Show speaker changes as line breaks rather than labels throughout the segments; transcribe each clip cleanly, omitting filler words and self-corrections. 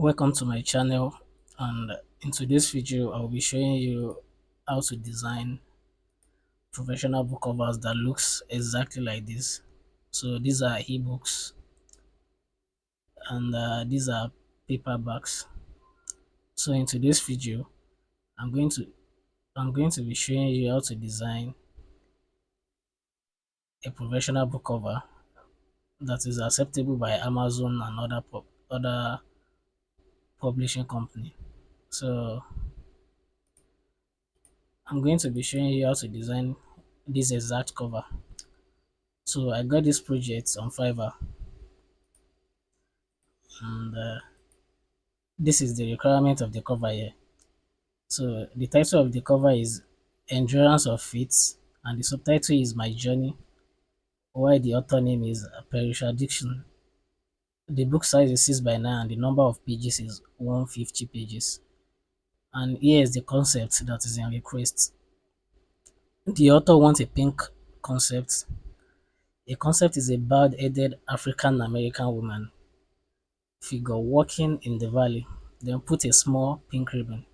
Welcome to my channel, and in today's video I'll be showing you how to design professional book covers that looks exactly like this. So these are ebooks, and these are paperbacks. So in today's video I'm going to I'm going to be showing you how to design a professional book cover that is acceptable by Amazon and other publishing company. So I'm going to be showing you how to design this exact cover. So I got this project on Fiverr, and this is the requirement of the cover here. So the title of the cover is Endurance of Faith, and the subtitle is My Journey, while the author name is Perisha Diction. The book size is 6 by 9 and the number of pages is 150 pages. And here is the concept that is in request. The author wants a pink concept. A concept is a bald-headed African American woman figure walking in the valley, then put a small pink ribbon.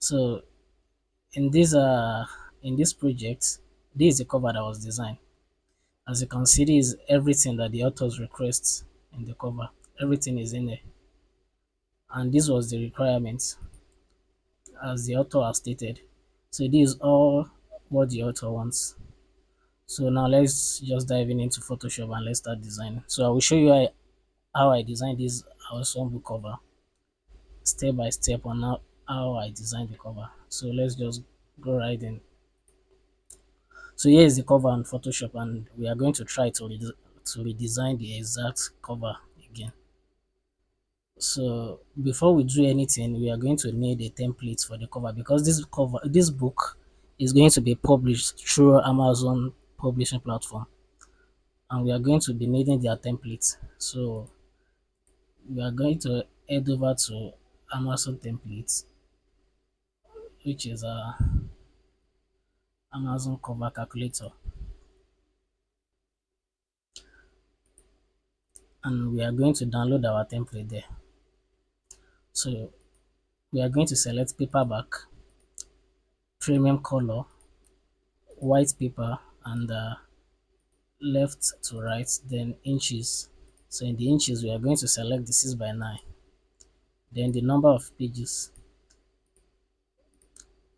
So in this project, this is the cover that was designed. As you can see, this is everything that the authors request in the cover. Everything is in there, and this was the requirement as the author has stated. So this is all what the author wants. So now let's just dive into Photoshop and let's start designing. So I will show you how I designed this awesome book cover step by step on how I designed the cover. So let's just go right in. So here is the cover on Photoshop, and we are going to try to redesign the exact cover again. So before we do anything, we are going to need a template for the cover, because this book is going to be published through Amazon publishing platform, and we are going to be needing their template. So we are going to head over to Amazon templates, which is Amazon cover calculator, and we are going to download our template there. So we are going to select paperback, premium color, white paper, and left to right, then inches. So in the inches, we are going to select the 6 by 9, then the number of pages,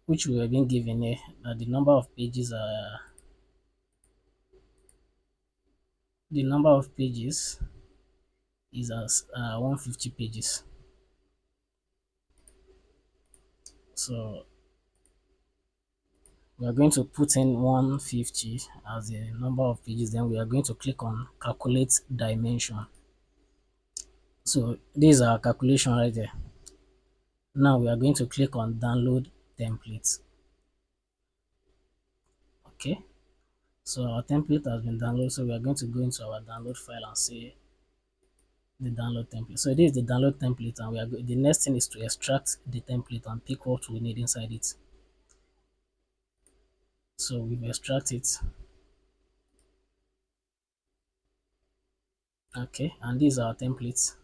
which we have been given here. The number of pages are the number of pages is as 150 pages. So we are going to put in 150 as the number of pages, then we are going to click on calculate dimension. So this is our calculation right there. Now we are going to click on download templates. Okay, so our template has been downloaded, so we are going to go into our download file and see the download template. So this is the download template, and the next thing is to extract the template and pick what we need inside it. So we've extracted it. Okay, and these are our templates.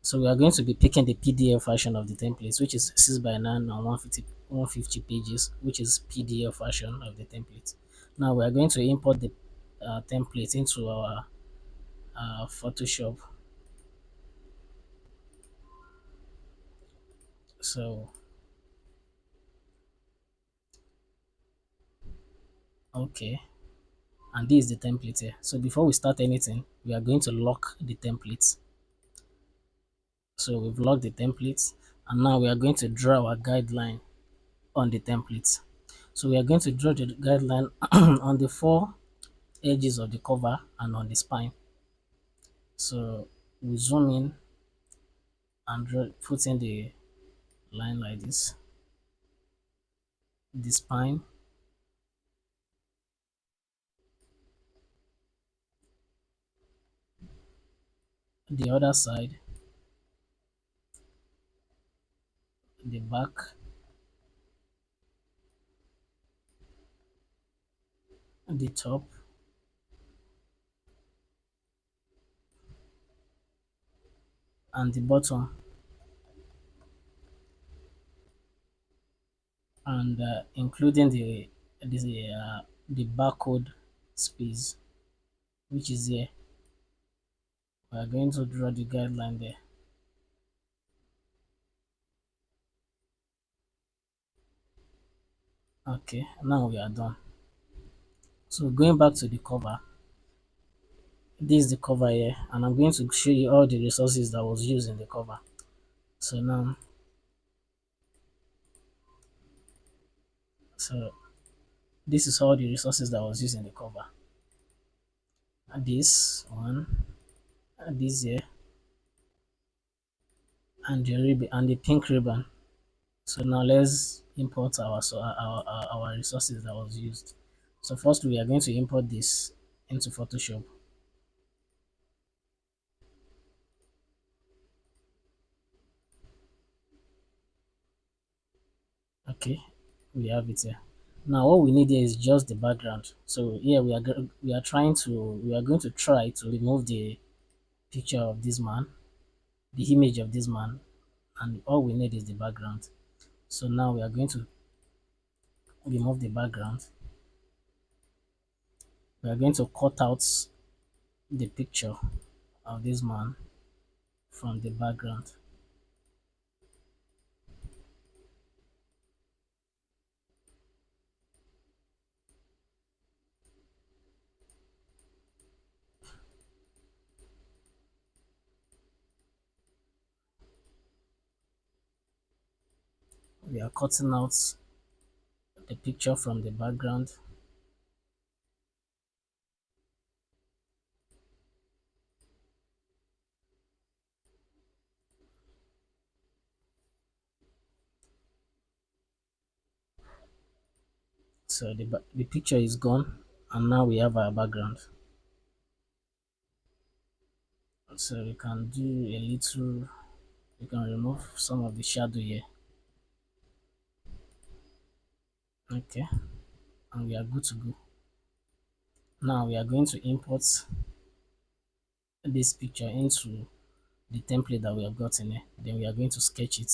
So we are going to be picking the PDF version of the templates, which is 6 by 9 and 150 pages, which is PDF version of the template. Now we are going to import the template into our Photoshop. So okay, and this is the template here. So before we start anything, we are going to lock the templates. So we've locked the templates, and now we are going to draw our guideline on the template. So we are going to draw the guideline on the four edges of the cover and on the spine. So we zoom in and put in the line like this, the spine, the other side, the back, the top, and the bottom, and including the barcode space, which is here. We are going to draw the guideline there. Okay, now we are done. So going back to the cover, this is the cover here, and I'm going to show you all the resources that was used in the cover. So now, so this is all the resources that was used in the cover. This one, this here, and the ribbon and the pink ribbon. So now let's import our resources that was used. So first we are going to import this into Photoshop. Okay, we have it here. Now what we need here is just the background. So here we are going to try to remove the picture of this man, the image of this man, and all we need is the background. So now we are going to remove the background. We are going to cut out the picture of this man from the background. We are cutting out the picture from the background. So the picture is gone, and now we have our background. So we can do a little, we can remove some of the shadow here. Okay, and we are good to go. Now we are going to import this picture into the template that we have gotten here. Then we are going to sketch it.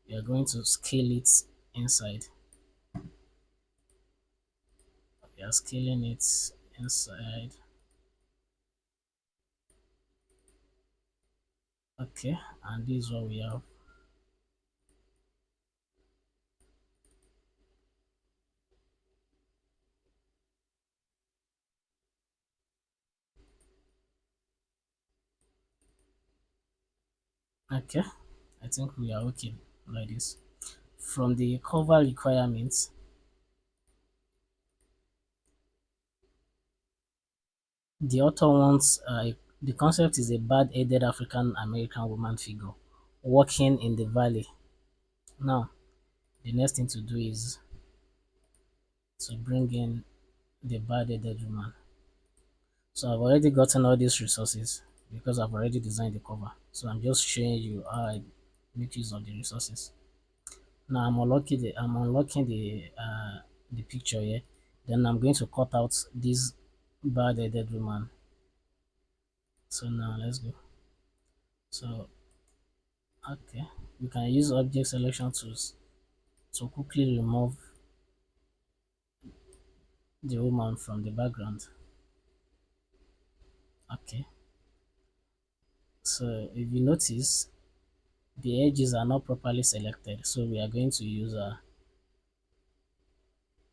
We are going to scale it inside. We are scaling it inside. Okay, and this is what we have. Okay, I think we are okay like this. From the cover requirements, the author wants the concept is a bald-headed African American woman figure walking in the valley. Now, the next thing to do is to bring in the bald-headed woman. So I've already gotten all these resources because I've already designed the cover. So I'm just showing you how I make use of the resources. Now I'm unlocking the picture here. Then I'm going to cut out this bald-headed woman. So now let's go. So okay, we can use object selection tools to quickly remove the woman from the background. Okay, so if you notice, the edges are not properly selected, so we are going to use a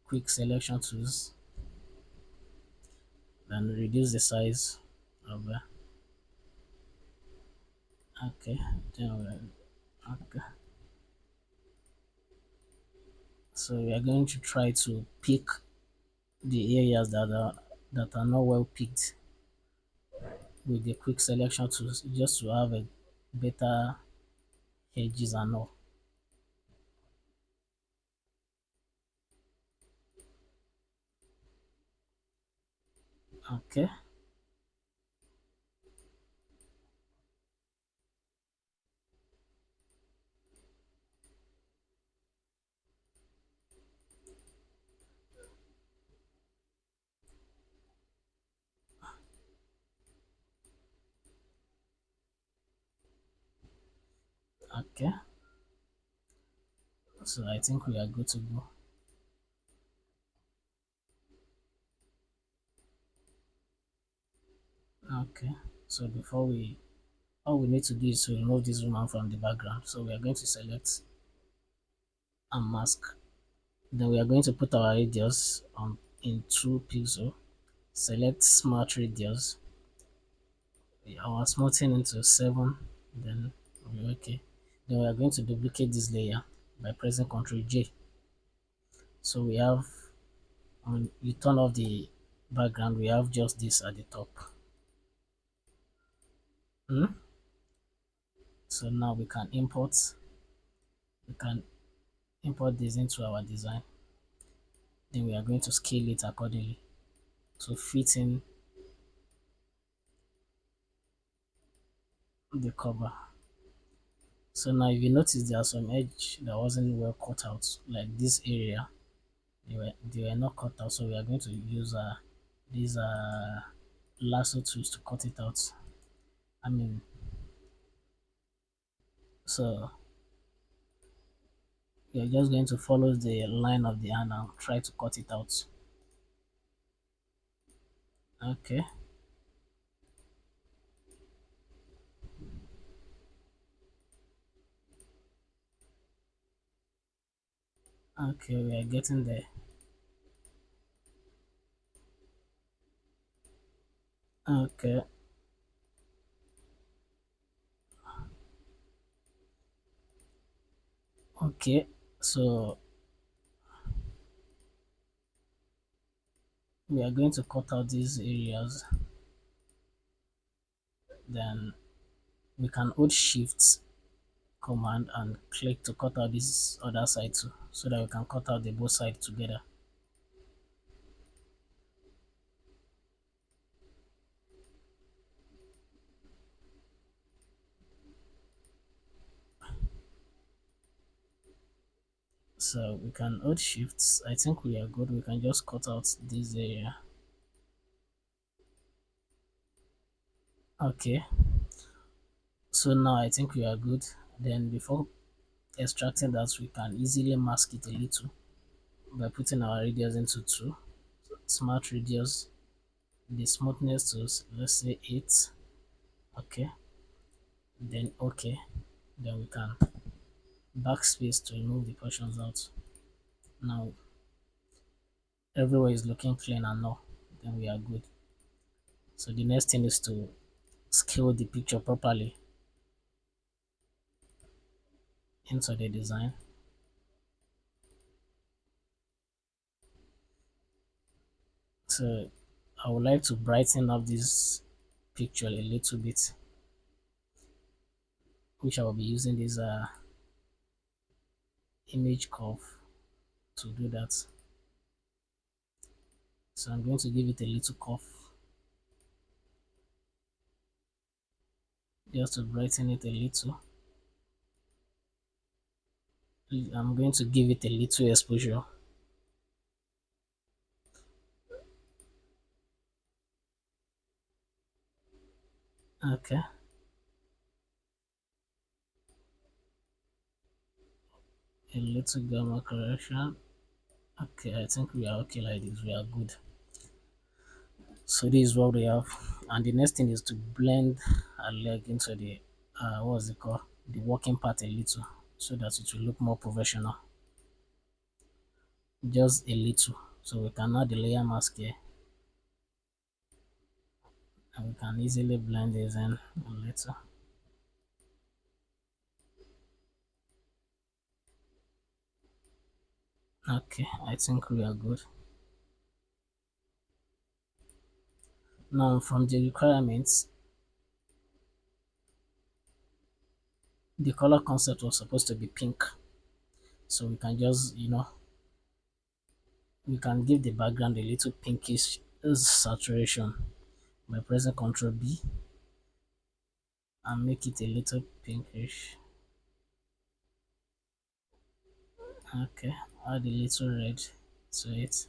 quick selection tools and reduce the size of okay, then okay. So we are going to try to pick the areas that are not well picked with the quick selection tools, just to have a better edges and all. Okay, Okay, so I think we are good to go. Okay, so before we, all we need to do is to remove this woman from the background. So we are going to select and mask. Then we are going to put our radius on in 2 pixel. Select smart radius. Our smoothing into 7. Then we okay. Then we are going to duplicate this layer by pressing Ctrl J. So we have, when you turn off the background, we have just this at the top. Hmm? So now we can import this into our design. Then we are going to scale it accordingly to fit in the cover. So now if you notice there are some edge that wasn't well cut out, like this area, they were not cut out. So we are going to use these lasso tools to cut it out. I mean, so we are just going to follow the line of the hand and try to cut it out. Okay, okay, we are getting there. Okay, okay, so we are going to cut out these areas. Then we can hold shift command and click to cut out this other side too, so that we can cut out the both sides together. So we can hold shifts. I think we are good. We can just cut out this area. Okay, so now I think we are good. Then before extracting that, we can easily mask it a little by putting our radius into 2. Smart radius, the smoothness to let's say 8. Okay, then okay, then we can backspace to remove the portions out. Now everywhere is looking clean and all, then we are good. So the next thing is to scale the picture properly into the design. So I would like to brighten up this picture a little bit, which I will be using this image curve to do that. So I'm going to give it a little curve just to brighten it a little. I'm going to give it a little exposure. Okay, a little gamma correction. Okay, I think we are okay like this. We are good. So this is what we have, and the next thing is to blend our leg into the what's it called, the working part a little, so that it will look more professional. Just a little, so we can add the layer mask here, and we can easily blend this in a little. Okay, I think we are good. Now from the requirements, the color concept was supposed to be pink, so we can just, we can give the background a little pinkish saturation by pressing Ctrl B and make it a little pinkish. Okay, add a little red to it.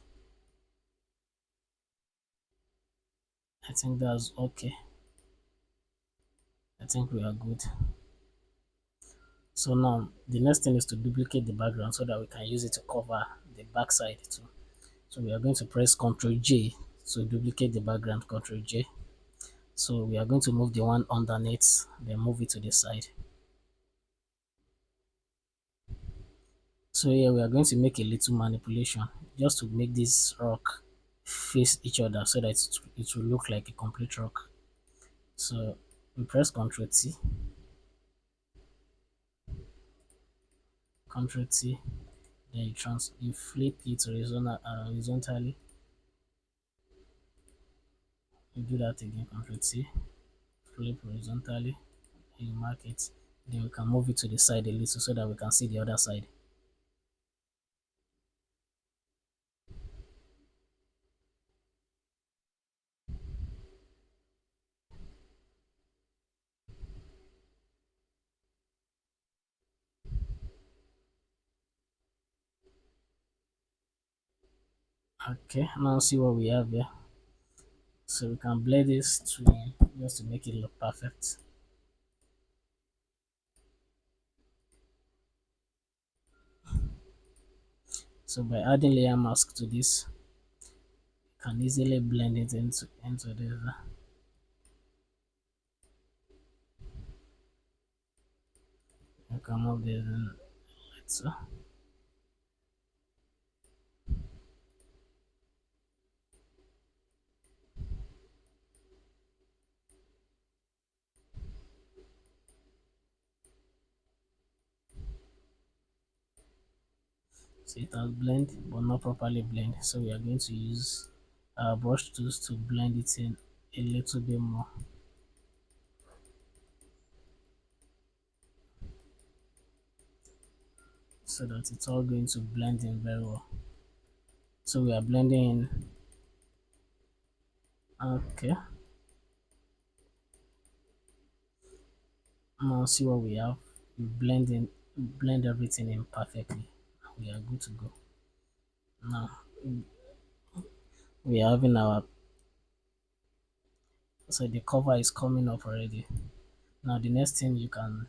I think that's okay. I think we are good. So now the next thing is to duplicate the background so that we can use it to cover the backside too. So we are going to press Ctrl J to duplicate the background, Ctrl J. So we are going to move the one underneath, then move it to the side. So here we are going to make a little manipulation just to make this rock face each other so that it will look like a complete rock. So we press Ctrl T, Ctrl T, then you flip it horizontally. You do that again, Ctrl T, flip horizontally, you mark it. Then we can move it to the side a little so that we can see the other side. Okay, now see what we have here. So we can blend this to just to make it look perfect. So by adding layer mask to this, you can easily blend it into this. You can move this in like so. So it has blend but not properly blend. So we are going to use our brush tools to blend it in a little bit more so that it's all going to blend in very well. So we are blending in. Okay, now see what we have. We blend everything in perfectly. We are good to go. Now we are having our, so the cover is coming up already. Now the next thing, you can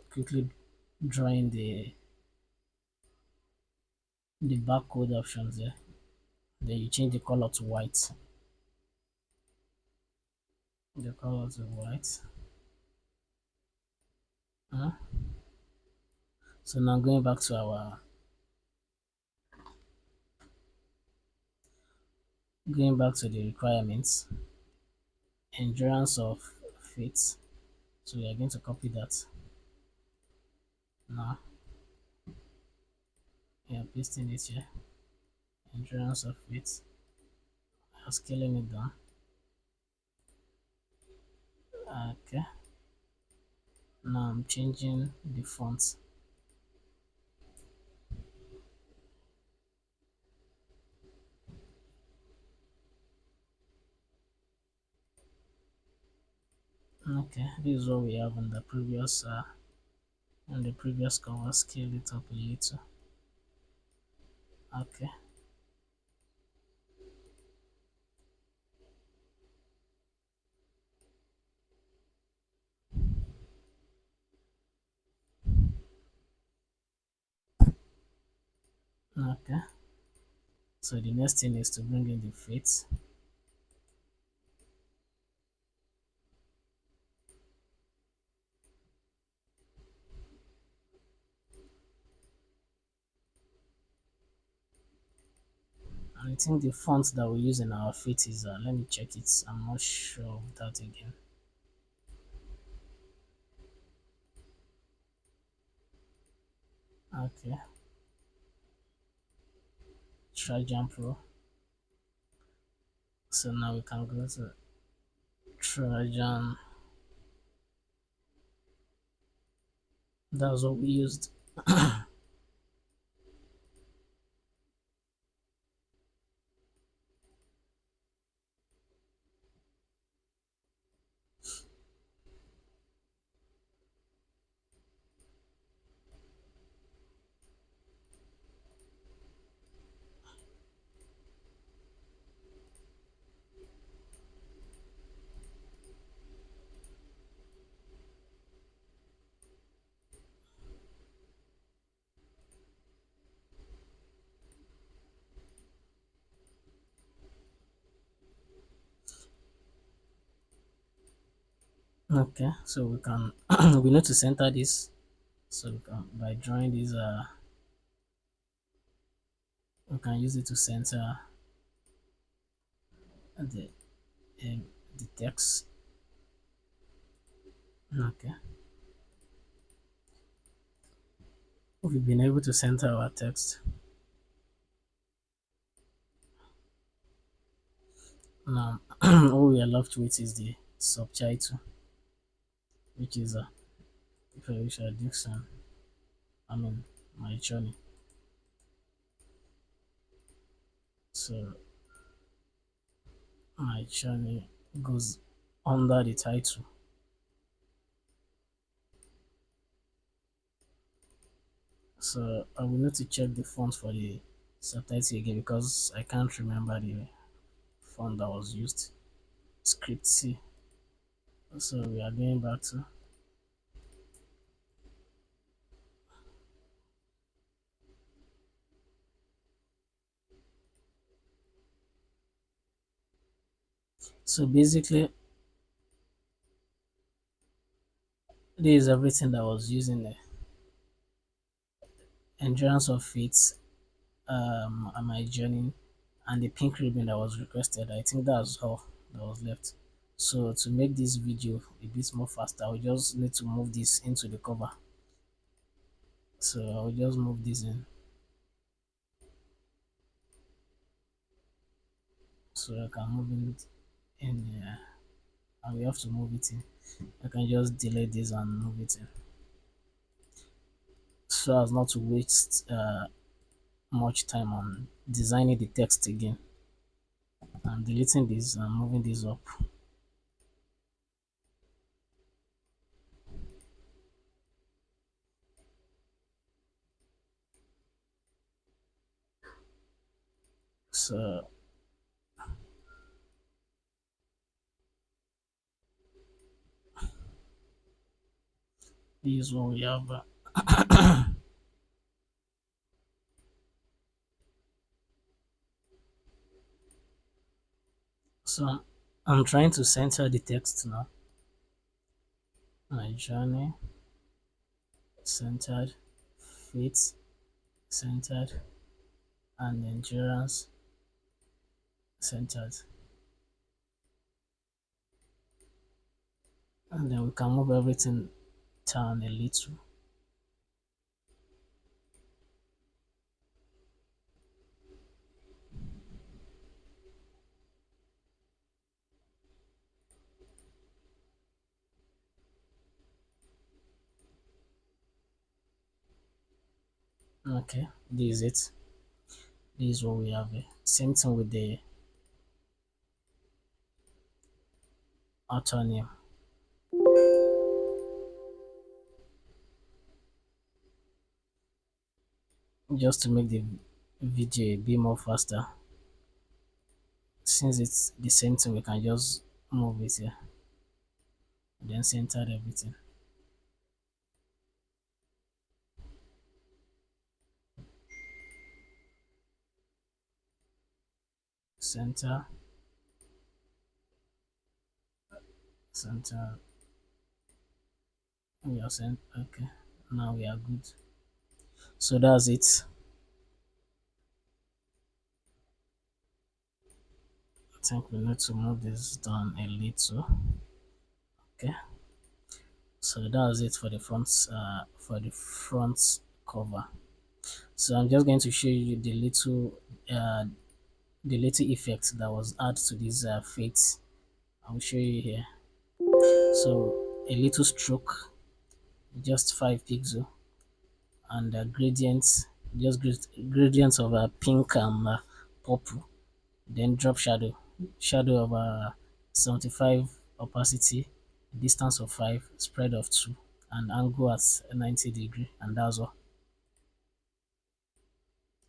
quickly draw in the barcode options there. Then you change the color to white. The color to white. Uh, so now going back to the requirements, endurance of feet. So we are going to copy that. Now we are pasting it here. Endurance of feet. We are scaling it down. Okay. Now I'm changing the font. Okay, this is what we have on the previous cover. Scale it up a little. Okay. Okay. So the next thing is to bring in the feet. And I think the font that we use in our feet is, let me check it. I'm not sure of that again. Okay. Trajan Pro. So now we can go to Trajan. That's what we used. Okay, so we can we need to center this. So we can, by drawing this, we can use it to center the um, the text. Okay, we've been able to center our text. Now, all we are left with is the subtitle, which is Felicia Dixon. I mean, my journey. So my journey goes under the title. So I will need to check the font for the subtitle again because I can't remember the font that was used. Script C. So we are going back to. So basically, this is everything that was using the endurance of faith, and my journey, and the pink ribbon that was requested. I think that's all that was left. So to make this video a bit more faster, we just need to move this into the cover. So I'll just move this in. So I can move it in there, and we have to move it in. I can just delete this and move it in, so as not to waste much time on designing the text again. I'm deleting this and moving this up. So this is what we have. So I'm trying to center the text now. My journey centered, faith centered, and endurance centered. And then we can move everything down a little. Okay, this is it. This is what we have here. Same thing with the author name. Just to make the video a bit more faster. Since it's the same thing, we can just move it here. Then center everything. Center, center. We are sent. Okay, now we are good. So that's it. I think we need to move this down a little. Okay, so that's it for the front cover. So I'm just going to show you uh the little effect that was added to this fate. I'll show you here. So a little stroke, just 5 pixel, and gradients, just gradients of pink and purple. Then drop shadow, shadow of 75, opacity, distance of 5, spread of 2, and angle at 90 degree, and that's all.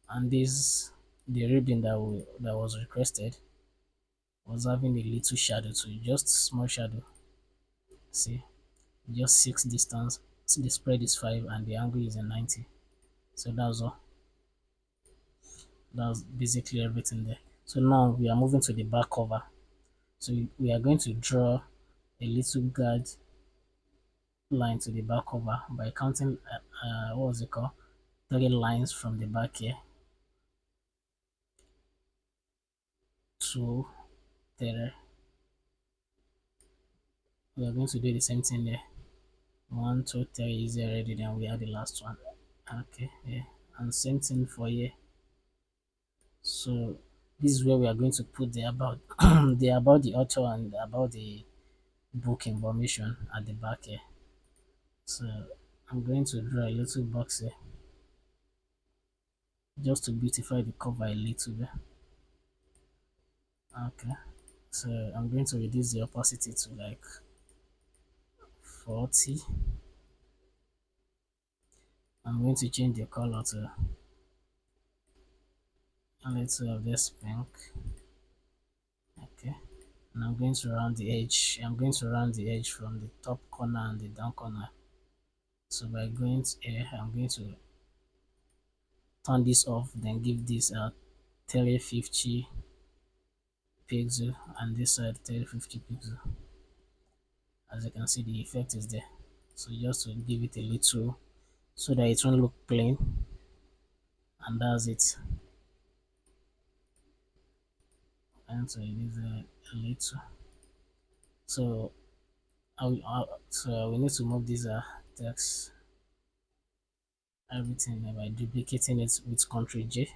And this, the ribbon that was requested was having a little shadow too, just small shadow. See, just 6 distance. So the spread is 5 and the angle is a 90. So that's all. That's basically everything there. So now we are moving to the back cover. So we are going to draw a little guard line to the back cover by counting what was it called, 3 lines from the back here. 2, 3. We are going to do the same thing there. 1, 2, 3 is already, then we add the last one. Okay, yeah. And same thing for here. So this is where we are going to put the about the about the author and about the book information at the back here. So I'm going to draw a little box here just to beautify the cover a little bit. Okay, so I'm going to reduce the opacity to like 40. I'm going to change the color to a little of this pink. Okay, and I'm going to round the edge. I'm going to round the edge from the top corner and the down corner. So by going to here, I'm going to turn this off, then give this a 350 pixel and this side 350 pixel. As you can see, the effect is there. So just to give it a little so that it won't look plain, and that's it. And so it is a little. So so we need to move this text everything by duplicating it with Ctrl J.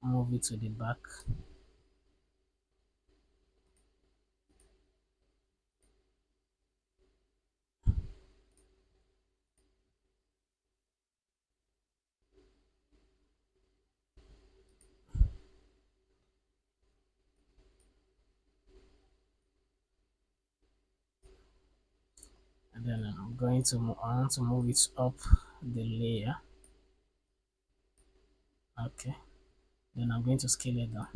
Move it to the back. And then I'm going to I want to move it up the layer. Okay, then I'm going to scale it down.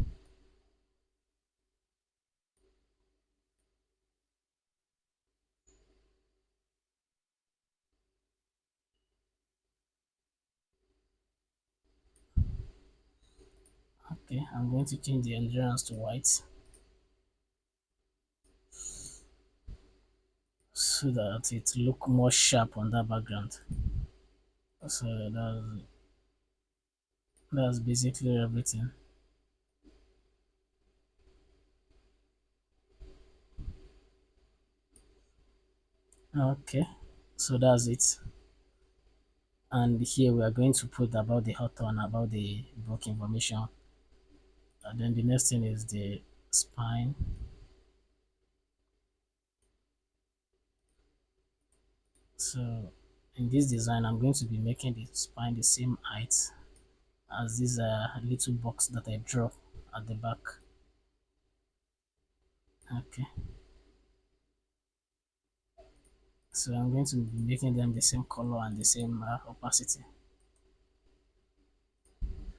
Okay, I'm going to change the endurance to white so that it look more sharp on that background. So that's basically everything. Okay, so that's it. And here we are going to put about the author and about the book information. And then the next thing is the spine. So in this design, I'm going to be making the spine the same height as this little box that I draw at the back. Okay, so I'm going to be making them the same color and the same opacity.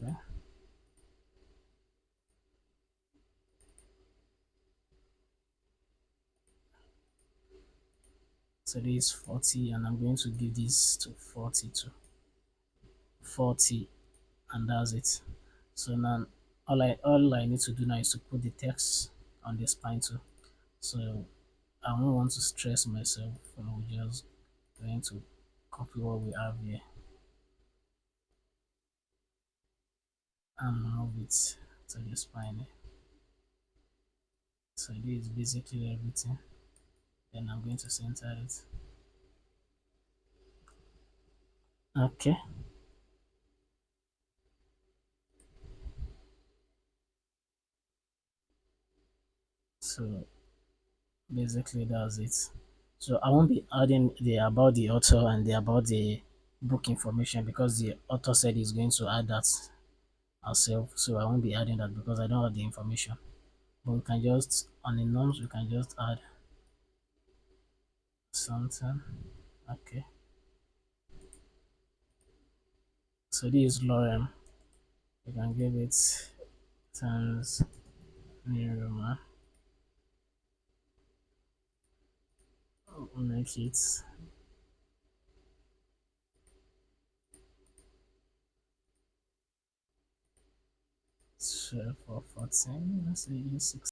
Okay. So this is 40, and I'm going to give this to 40 to 40, and that's it. So now all I need to do now is to put the text on the spine too. So I don't want to stress myself. I'm just going to copy what we have here and move it to the spine. So this is basically everything. Then I'm going to center it. Okay. So basically that's it. So I won't be adding the about the author and the about the book information because the author said he's going to add that herself. So I won't be adding that because I don't have the information. But we can just on the norms we can just add something. Okay. So this is Lorem. We can give it times Roman. Make it 12 or 14. Let's say 6.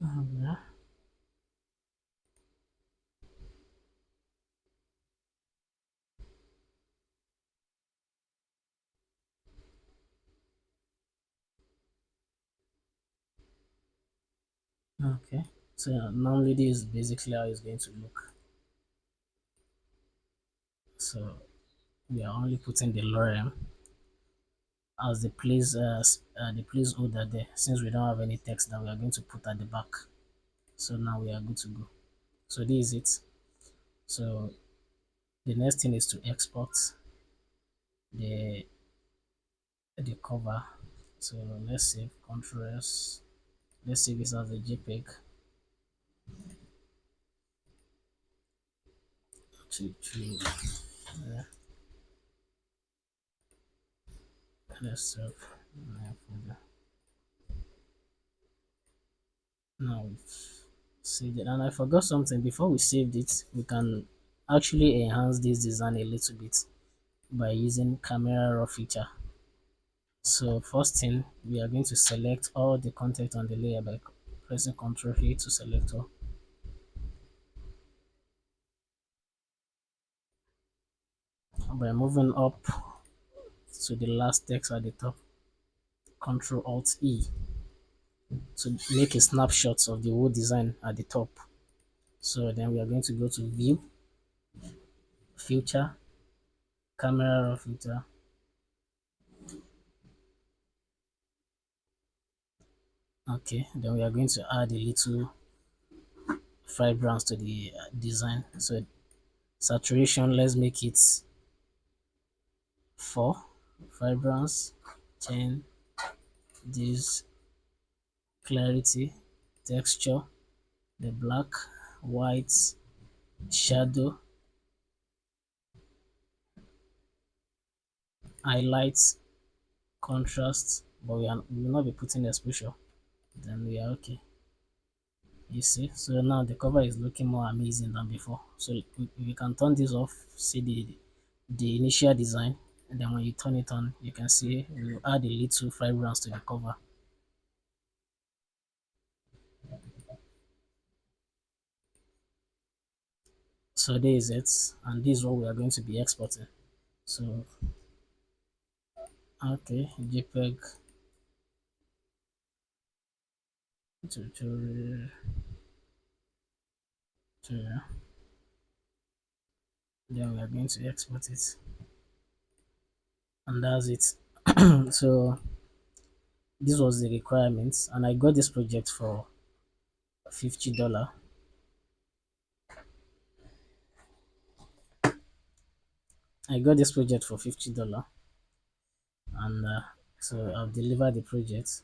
Yeah. Okay. So normally this is basically how it's going to look. So we are only putting the lorem as the placeholder there. Since we don't have any text that we are going to put at the back. So now we are good to go. So this is it. So the next thing is to export the the cover. So let's save Ctrl S. Let's save this as a JPEG to let's save now we've saved it. And I forgot something before we saved it. We can actually enhance this design a little bit by using camera raw feature. So first thing, we are going to select all the content on the layer by pressing Ctrl A to select all. By moving up to the last text at the top, Ctrl Alt E to make a snapshot of the whole design at the top. So then we are going to go to View, Filter, Camera Raw Filter. Okay, then we are going to add a little vibrance to the design. So saturation, let's make it 4, vibrance 10, this clarity, texture, the black, white, shadow, highlights, contrast, but we will not be putting exposure. Then we are okay. You see, so now the cover is looking more amazing than before. So we can turn this off, see the initial design, and then when you turn it on, you can see we will add a little vibrance to the cover. So there is it, and this is what we are going to be exporting. So okay, JPEG to to then we are going to export it, and that's it. So this was the requirements, and I got this project for $50. I got this project for $50, and so I've delivered the project.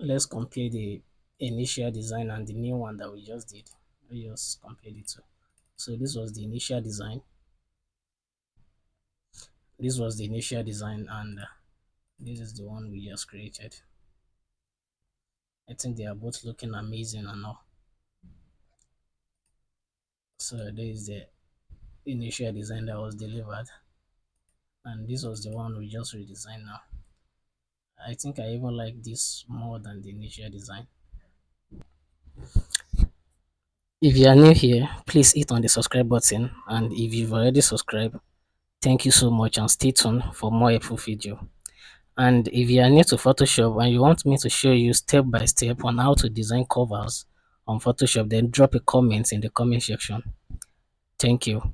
Let's compare the initial design and the new one that we just did. We just compared the two. So this was the initial design. This was the initial design, and this is the one we just created. I think they are both looking amazing and all. So there is the initial design that was delivered, and this was the one we just redesigned now. I think I even like this more than the initial design. If you are new here, please hit on the subscribe button, and if you've already subscribed, thank you so much, and stay tuned for more helpful video. And if you are new to Photoshop and you want me to show you step by step on how to design covers on Photoshop, then drop a comment in the comment section. Thank you.